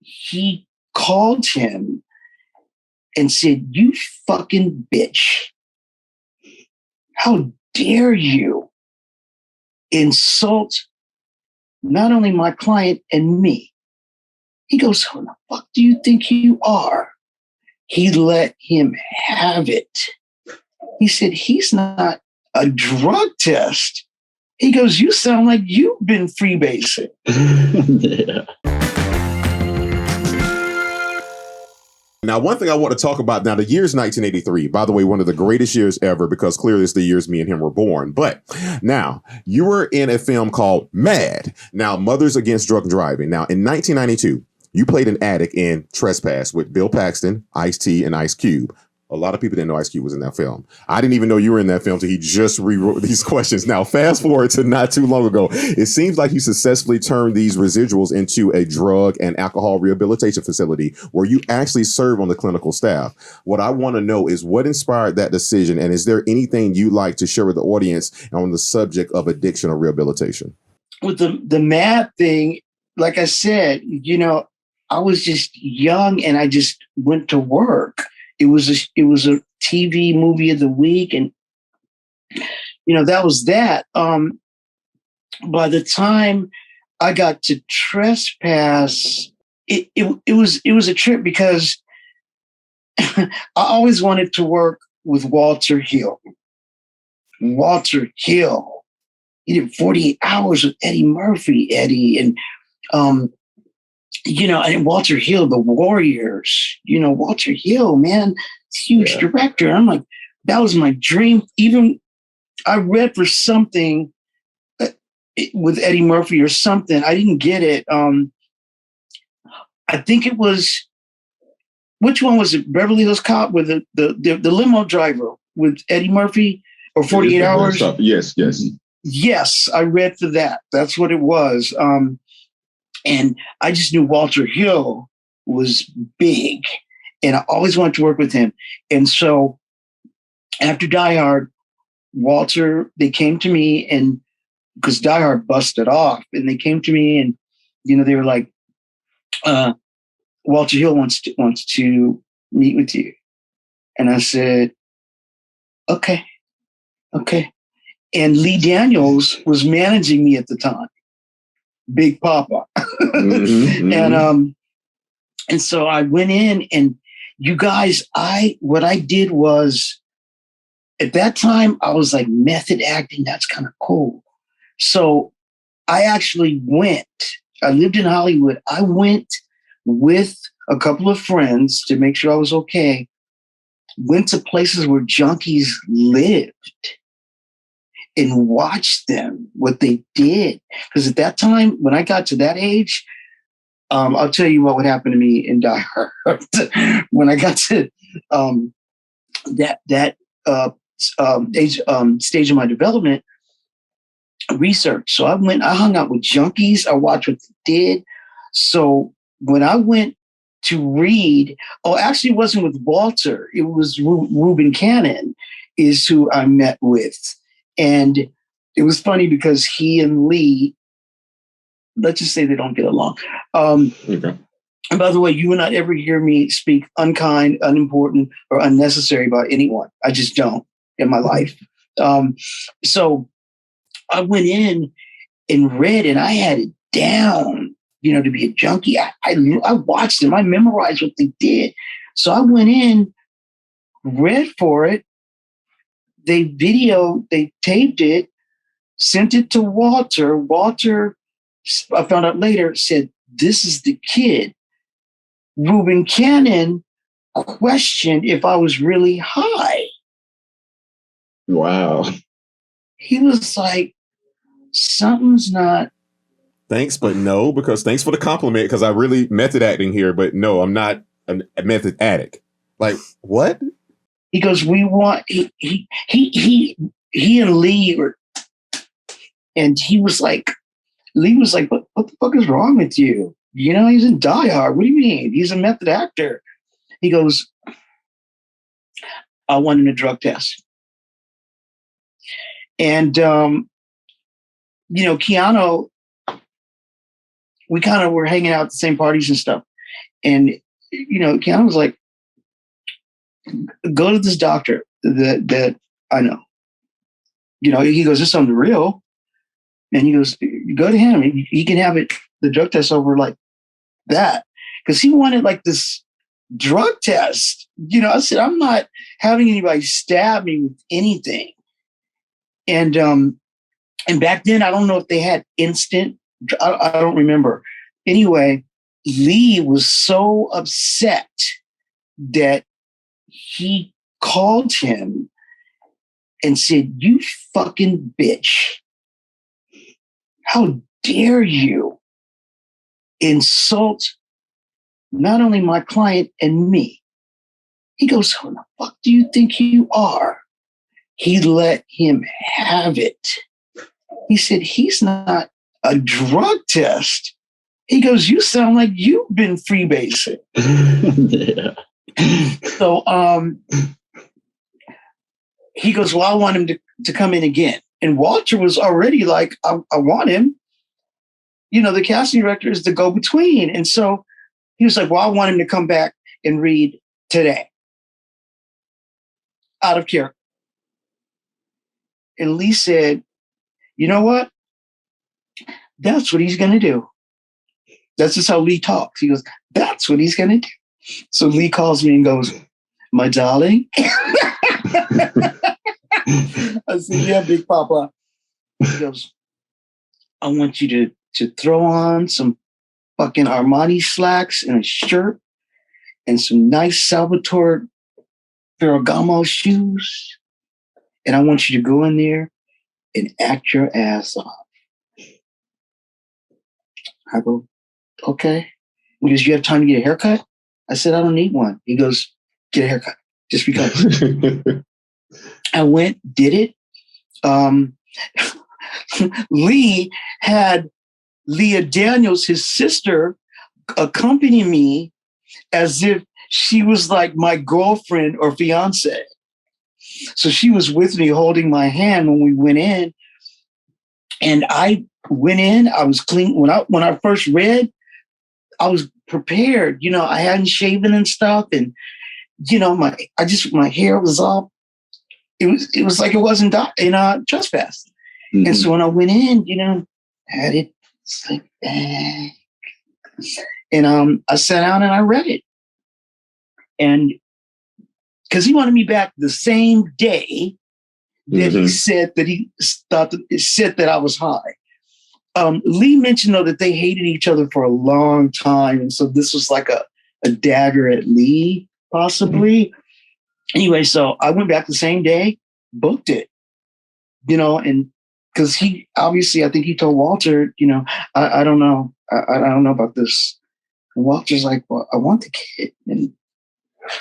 he called him and said, "You fucking bitch. How dare you insult not only my client and me?" He goes, "Who the fuck do you think you are?" He let him have it. He said, "He's not a drug test." He goes, "You sound like you've been freebasing." Yeah. Now, one thing I want to talk about now, the year's 1983, by the way, one of the greatest years ever, because clearly it's the years me and him were born. But now you were in a film called Mad. Now, Mothers Against Drunk Driving. Now, in 1992, you played an addict in Trespass with Bill Paxton, Ice-T, and Ice Cube. A lot of people didn't know Ice Cube was in that film. I didn't even know you were in that film until he just rewrote these questions. Now, fast forward to not too long ago. It seems like you successfully turned these residuals into a drug and alcohol rehabilitation facility where you actually serve on the clinical staff. What I want to know is what inspired that decision, and is there anything you'd like to share with the audience on the subject of addiction or rehabilitation? With the MAD thing, like I said, I was just young and I just went to work. It was a TV movie of the week, and that was that. By the time I got to Trespass, it was a trip because I always wanted to work with Walter Hill. Walter Hill, he did 48 Hours with Eddie Murphy, and and Walter Hill, The Warriors, Walter Hill, man, huge director. I'm like, that was my dream. Even I read for something with Eddie Murphy or something. I didn't get it. I think it was, which one was it? Beverly Hills Cop with the limo driver with Eddie Murphy, or 48 Hours? Yes. Yes, I read for that. That's what it was. And I just knew Walter Hill was big, and I always wanted to work with him. And so after Die Hard, they came to me, and because Die Hard busted off, and they came to me, and they were like, Walter Hill wants to meet with you. And I said, okay. And Lee Daniels was managing me at the time. Big Papa. And so I went in, and you guys, what I did was, at that time I was like, method acting, that's kind of cool. So I actually I lived in Hollywood. I went with a couple of friends to make sure I was okay, went to places where junkies lived and watched them, what they did. Because at that time, when I got to that age, I'll tell you what would happen to me in Die Hard. When I got to that stage of my development, research. So I hung out with junkies. I watched what they did. So when I went to read, actually it wasn't with Walter. It was Reuben Cannon is who I met with. And it was funny because he and Lee, let's just say they don't get along. Okay. And by the way, you will not ever hear me speak unkind, unimportant, or unnecessary about anyone. I just don't in my life. So I went in and read, and I had it down, to be a junkie. I watched them. I memorized what they did. So I went in, read for it. They taped it, sent it to Walter. Walter, I found out later, said, "This is the kid." Reuben Cannon questioned if I was really high. Wow. He was like, something's not. Thanks, but no, because thanks for the compliment, because I really method acting here, but no, I'm not a method addict. Like, what? He goes, we want, he and Lee were, and Lee was like, what the fuck is wrong with you? He's in Die Hard. What do you mean? He's a method actor. He goes, I wanted a drug test. And, Keanu, we kind of were hanging out at the same parties and stuff. And, Keanu was like, go to this doctor that I know. He goes, it's something real. And he goes, go to him. He can have it, the drug test over like that. Because he wanted like this drug test. I said, I'm not having anybody stab me with anything. And back then, I don't know if they had instant. I don't remember. Anyway, Lee was so upset that he called him and said, you fucking bitch. How dare you insult not only my client and me? He goes, who the fuck do you think you are? He let him have it. He said, he's not a drug test. He goes, you sound like you've been freebasing. Yeah. So he goes, well, I want him to come in again. And Walter was already like, I want him. The casting director is the go-between. And so he was like, well, I want him to come back and read today. Out of character. And Lee said, you know what? That's what he's going to do. That's just how Lee talks. He goes, that's what he's going to do. So Lee calls me and goes, my darling. I said, yeah, Big Papa. He goes, I want you to throw on some fucking Armani slacks and a shirt and some nice Salvatore Ferragamo shoes. And I want you to go in there and act your ass off. I go, okay. He goes, you have time to get a haircut? I said, I don't need one. He goes, get a haircut just because. I went, did it. Lee had Leah Daniels, his sister, accompany me as if she was like my girlfriend or fiance. So she was with me holding my hand when we went in. And I went in, I was clean. When I first read, I was prepared. I hadn't shaven and stuff. And, my hair was up. It was like it wasn't in trespass. Mm-hmm. And so when I went in, had it slicked back. And I sat down and I read it. And because he wanted me back the same day that he said that he said that I was high. Lee mentioned, though, that they hated each other for a long time. And so this was like a dagger at Lee, possibly. Mm-hmm. Anyway, so I went back the same day, booked it, and because he obviously, I think he told Walter, I don't know. I don't know about this. And Walter's like, well, I want the kid. And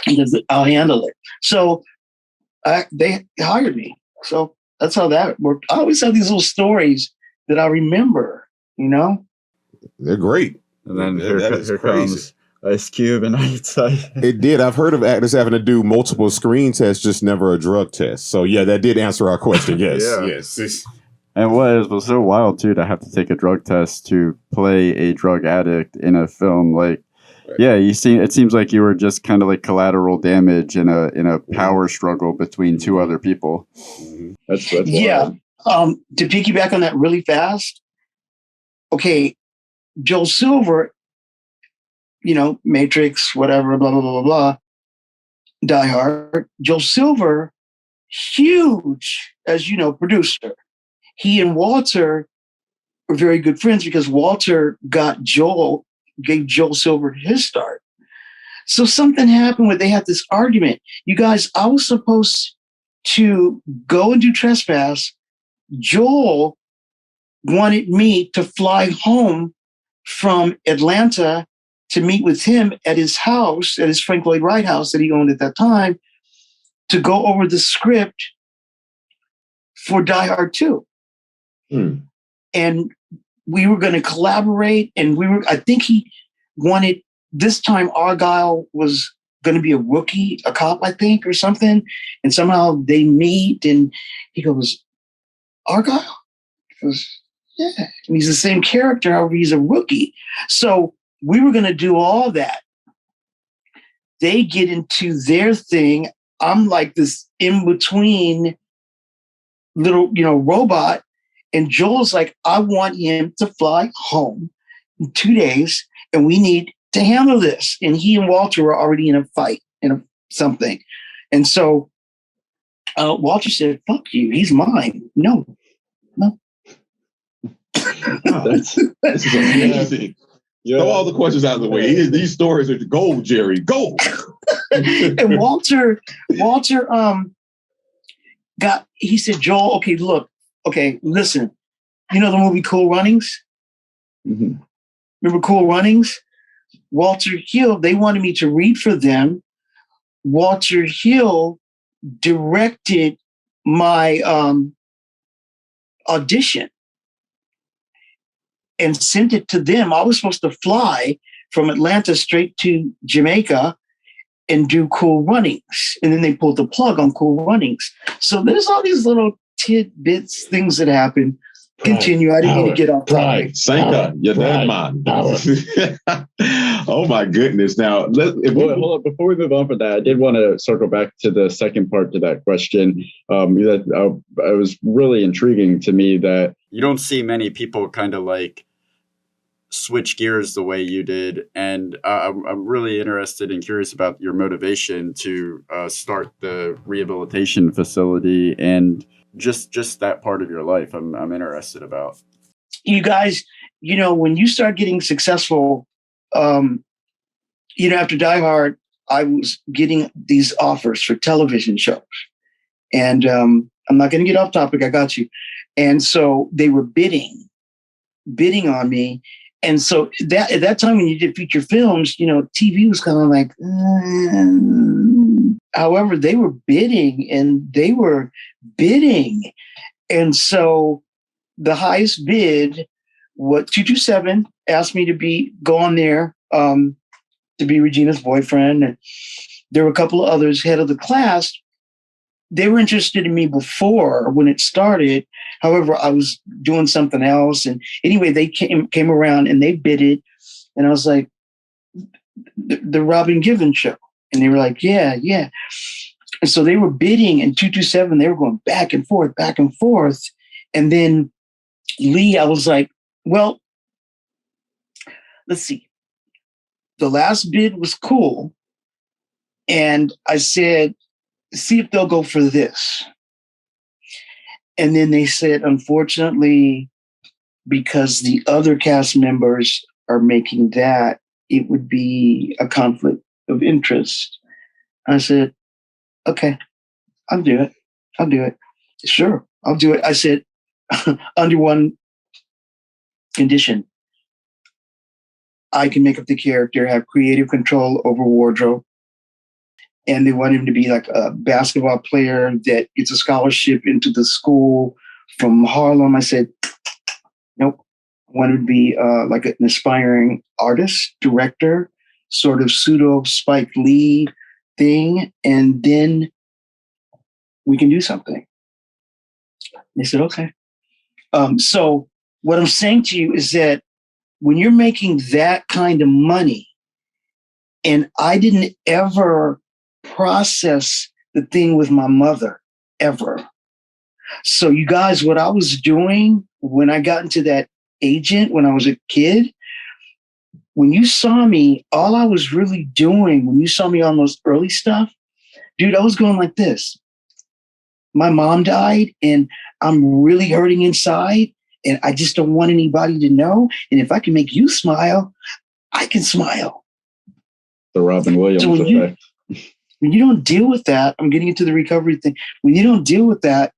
he goes, I'll handle it. So they hired me. So that's how that worked. I always have these little stories that I remember, They're great. And then here comes Ice Cube and hindsight. It did. I've heard of actors having to do multiple screen tests, just never a drug test. So yeah, that did answer our question. Yes. Yeah. Yes. And what was so wild too, to have to take a drug test to play a drug addict in a film. Like, right. Yeah, it seems like you were just kind of like collateral damage in a power struggle between two other people. Mm-hmm. That's yeah. Wild. To piggyback on that really fast. Okay, Joel Silver, Matrix, whatever, blah, blah, blah, blah, blah. Die Hard. Joel Silver, huge, as you know, producer. He and Walter were very good friends because Walter gave Joel Silver his start. So something happened where they had this argument. You guys, I was supposed to go and do Trespass. Joel wanted me to fly home from Atlanta to meet with him at his house, at his Frank Lloyd Wright house that he owned at that time, to go over the script for Die Hard 2. And we were going to collaborate, and I think he wanted, this time Argyle was going to be a rookie, a cop, I think, or something. And somehow they meet, and he goes, Argyle? He goes, yeah. And he's the same character, however, he's a rookie. So we were going to do all that. they get into their thing. I'm like this in between little, robot. And Joel's like, I want him to fly home in 2 days, and we need to handle this. And he and Walter were already in a fight, something. And so Walter said, fuck you, he's mine. No. Wow, this is amazing. Yeah. Throw all the questions out of the way. These stories are gold, Jerry. Gold. And Walter he said, Joel, okay, listen. You know the movie Cool Runnings? Mm-hmm. Remember Cool Runnings? Walter Hill, they wanted me to read for them. Walter Hill directed my audition and sent it to them. I was supposed to fly from Atlanta straight to Jamaica and do Cool Runnings. And then they pulled the plug on Cool Runnings. So there's all these little tidbits, things that happen. Continue. I didn't mean to get off topic. Sanka, you're dead man. Oh my goodness. Now, hold up. Before we move on from that, I did want to circle back to the second part to that question. That was really intriguing to me that you don't see many people kind of like switch gears the way you did. And I'm really interested and curious about your motivation to start the rehabilitation facility and just that part of your life. I'm interested about. You guys, when you start getting successful, after Die Hard, I was getting these offers for television shows. And I'm not going to get off topic. I got you. And so they were bidding on me. And so at that time when you did feature films, TV was kind of like, however, they were bidding. And so the highest bid, 227 asked me to go on there to be Regina's boyfriend. And there were a couple of others, head of the class. They were interested in me before when it started. However, I was doing something else. And anyway, they came around and they bidded. And I was like, the Robin Givens show. And they were like, yeah. And so they were bidding, and 227, they were going back and forth. And then Lee, I was like, well, let's see. The last bid was cool. And I said, see if they'll go for this. And then they said, unfortunately, because the other cast members are making that, it would be a conflict of interest. I said, okay, I'll do it. Sure, I'll do it. I said, under one condition. I can make up the character, have creative control over wardrobe. And they want him to be like a basketball player that gets a scholarship into the school from Harlem. I said, nope. I want him to be like an aspiring artist, director, sort of pseudo Spike Lee thing. And then we can do something. They said, okay. So what I'm saying to you is that when you're making that kind of money, and I didn't ever process the thing with my mother ever. So you guys, what I was doing when I got into that agent when I was a kid, when you saw me, all I was really doing when you saw me on those early stuff, dude, I was going like this. My mom died and I'm really hurting inside and I just don't want anybody to know. And if I can make you smile, I can smile. The Robin Williams effect. When you don't deal with that, I'm getting into the recovery thing. When you don't deal with that,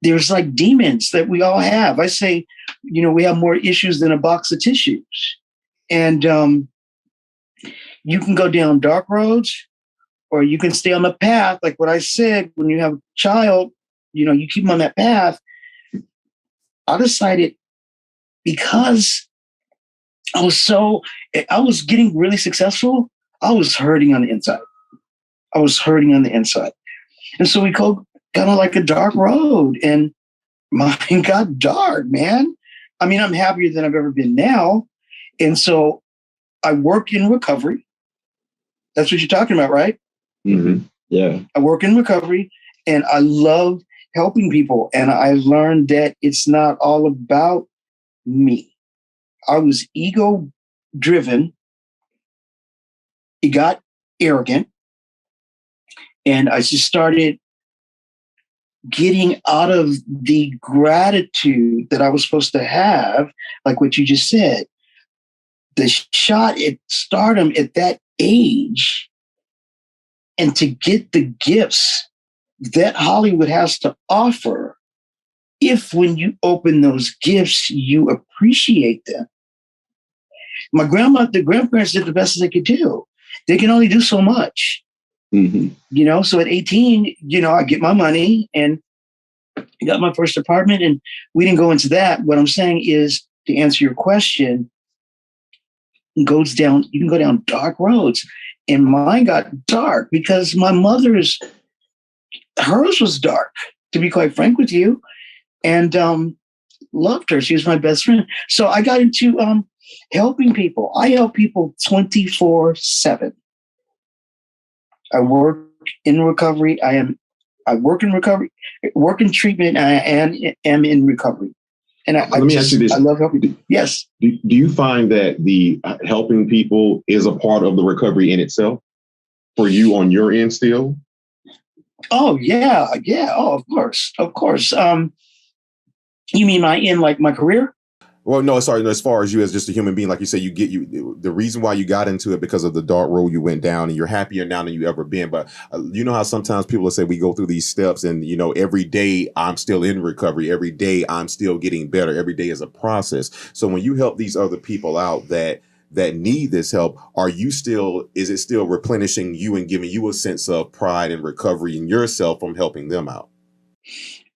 there's like demons that we all have. I say, we have more issues than a box of tissues. And you can go down dark roads or you can stay on the path. Like what I said, when you have a child, you keep them on that path. I decided because I was getting really successful, I was hurting on the inside. And so we go kind of like a dark road and mine got dark, man. I mean, I'm happier than I've ever been now. And so I work in recovery. That's what you're talking about, right? Mm-hmm. Yeah. I work in recovery and I love helping people. And I learned that it's not all about me. I was ego driven. It got arrogant. And I just started getting out of the gratitude that I was supposed to have, like what you just said. The shot at stardom at that age, and to get the gifts that Hollywood has to offer, if when you open those gifts, you appreciate them. The grandparents did the best as they could do. They can only do so much. Mm-hmm. So at 18, I get my money and I got my first apartment, and we didn't go into that. What I'm saying is, to answer your question, you can go down dark roads. And mine got dark because my hers was dark, to be quite frank with you, and loved her. She was my best friend. So I got into helping people. I help people 24/7. I work in recovery. I work in recovery, work in treatment, and am in recovery. And let me ask you this. I love helping people. Yes. Do you find that the helping people is a part of the recovery in itself for you on your end still? Oh, yeah. Yeah. Oh, of course. Of course. You mean my career? Well, no, sorry. No, as far as you as just a human being, like you said, the reason why you got into it because of the dark road you went down, and you're happier now than you ever been. But you know how sometimes people will say we go through these steps, and every day I'm still in recovery. Every day I'm still getting better. Every day is a process. So when you help these other people out that need this help, is it still replenishing you and giving you a sense of pride and recovery in yourself from helping them out?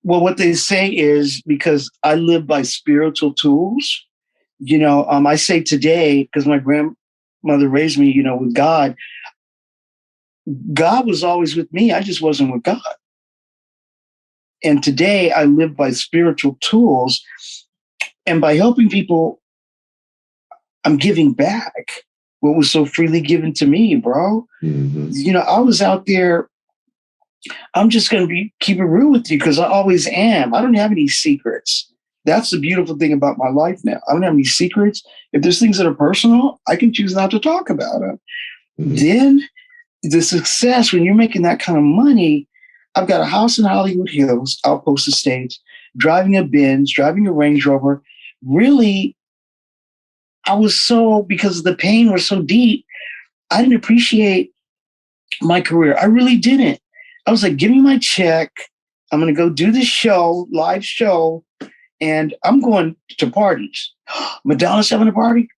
Well, what they say is, because I live by spiritual tools, I say today, because my grandmother raised me, with God. God was always with me. I just wasn't with God. And today I live by spiritual tools. And by helping people, I'm giving back what was so freely given to me, bro. Mm-hmm. I was out there. I'm just going to keep it real with you, because I always am. I don't have any secrets. That's the beautiful thing about my life now. I don't have any secrets. If there's things that are personal, I can choose not to talk about them. Mm-hmm. Then the success, when you're making that kind of money, I've got a house in Hollywood Hills, Outpost Estates, driving a Benz, driving a Range Rover. Really, because the pain was so deep, I didn't appreciate my career. I really didn't. I was like, give me my check. I'm going to go do this live show, and I'm going to parties. Madonna's having a party.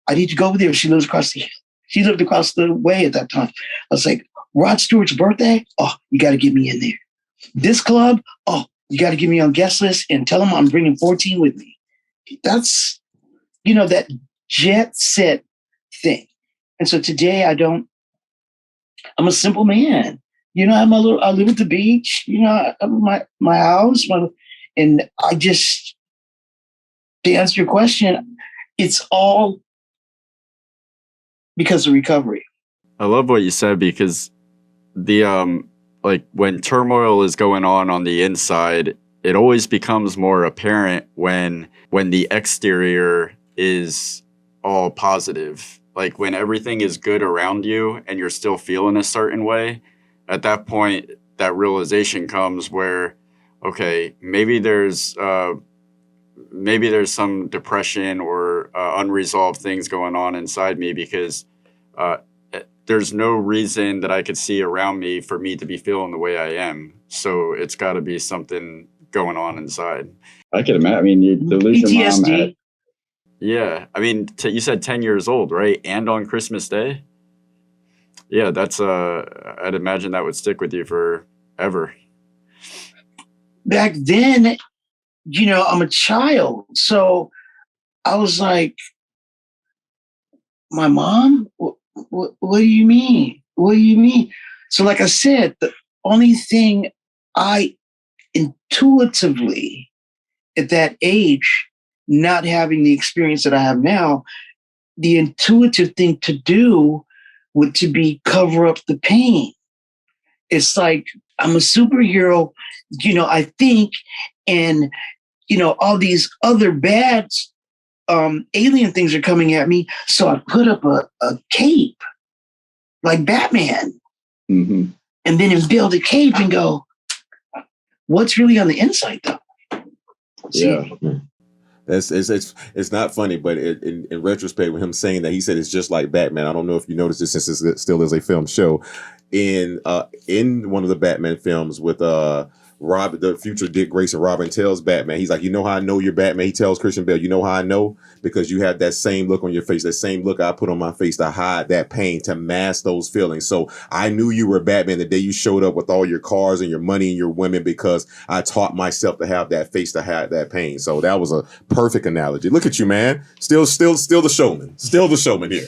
I need to go over there. She lived across the way at that time. I was like, Rod Stewart's birthday? Oh, you got to get me in there. This club? Oh, you got to get me on guest list and tell them I'm bringing 14 with me. That's, that jet set thing. And so today I'm a simple man. I live at the beach, I have my house, and I just, to answer your question, it's all because of recovery. I love what you said, because the when turmoil is going on the inside, it always becomes more apparent when the exterior is all positive. Like when everything is good around you and you're still feeling a certain way, at that point, that realization comes where, okay, maybe there's some depression or unresolved things going on inside me, because there's no reason that I could see around me for me to be feeling the way I am. So it's got to be something going on inside. I can imagine. I mean, you lose your mom at... Yeah. I mean, you said 10 years old, right? And on Christmas Day? Yeah, that's I'd imagine that would stick with you forever. Back then, I'm a child. So I was like, my mom? What do you mean? What do you mean? So like I said, the only thing I intuitively at that age, not having the experience that I have now, the intuitive thing to do to be cover up the pain. It's like I'm a superhero, I think, and all these other bad alien things are coming at me. So I put up a cape like Batman, Mm-hmm. and then build a cape and go, what's really on the inside though? Yeah. It's not funny, but in retrospect, with him saying that, he said it's just like Batman. I don't know if you noticed this, since it still is a film show. In one of the Batman films with the future Dick Grayson, Robin tells Batman, he's like, you know how I know you're Batman? He tells Christian Bale, you know how I know? Because you have that same look on your face, that same look I put on my face to hide that pain, to mask those feelings. So I knew you were Batman the day you showed up with all your cars and your money and your women, because I taught myself to have that face, to hide that pain. So that was a perfect analogy. Look at you, man. Still the showman. Still the showman here.